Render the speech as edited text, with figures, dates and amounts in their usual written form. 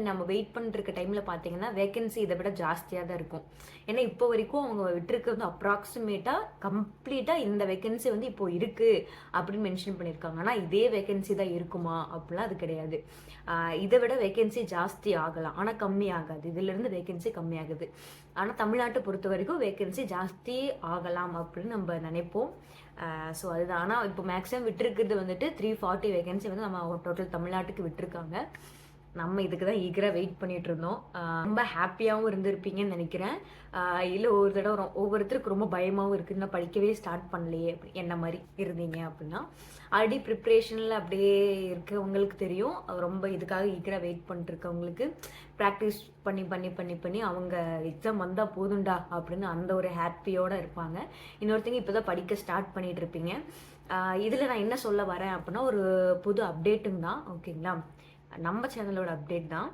நம்ம வெயிட் பண்ணிட்டு இருக்க டைமில் பார்த்தீங்கன்னா வேகன்சி இதை விட ஜாஸ்தியாக தான் இருக்கும். ஏன்னா இப்போ வரைக்கும் அவங்க விட்டுருக்கு வந்து அப்ராக்சிமேட்டாக கம்ப்ளீட்டாக இந்த வேகன்சி வந்து இப்போ இருக்குது அப்படின்னு மென்ஷன் பண்ணியிருக்காங்க. ஆனால் இதே வேகன்சி தான் இருக்குமா அப்படிலாம் அது கிடையாது. இதை விட வேகன்சி ஜாஸ்தி ஆகலாம், ஆனால் கம்மி ஆகாது. இதிலிருந்து வேகன்சி கம்மி ஆகுது. ஆனால் தமிழ்நாட்டை பொறுத்த வரைக்கும் வேகன்சி ஜாஸ்தி ஆகலாம் அப்படின்னு நம்ம நினைப்போம். ஸோ அதுதான். ஆனால் இப்போ மேக்ஸிமம் விட்டுருக்குது வந்துட்டு 340 வேகன்சி வந்து நம்ம டோட்டல் தமிழ்நாட்டுக்கு விட்டுருக்காங்க. நம்ம இதுக்கு தான் ஈகராக வெயிட் பண்ணிட்டு இருந்தோம். ரொம்ப ஹாப்பியாகவும் இருந்திருப்பீங்கன்னு நினைக்கிறேன். இல்லை ஒரு தடவை ஒவ்வொருத்தருக்கு ரொம்ப பயமாகவும் இருக்குது, நான் படிக்கவே ஸ்டார்ட் பண்ணலையே அப்படி என்ன மாதிரி இருந்தீங்க அப்படின்னா. ஆல்ரெடி ப்ரிப்ரேஷனில் அப்படியே இருக்கவங்களுக்கு தெரியும். ரொம்ப இதுக்காக ஈகராக வெயிட் பண்ணிட்டுருக்கவங்களுக்கு ப்ராக்டிஸ் பண்ணி பண்ணி பண்ணி பண்ணி அவங்க எக்ஸாம் வந்தால் போதுண்டா அப்படின்னு அந்த ஒரு ஹாப்பியோடு இருப்பாங்க. இன்னொருத்தங்க இப்போ தான் படிக்க ஸ்டார்ட் பண்ணிட்டு இருப்பீங்க. இதில் நான் என்ன சொல்ல வரேன் அப்படின்னா ஒரு புது அப்டேட்டுங்க தான். ஓகேங்களா, நம்ம சேனலோட அப்டேட் தான்.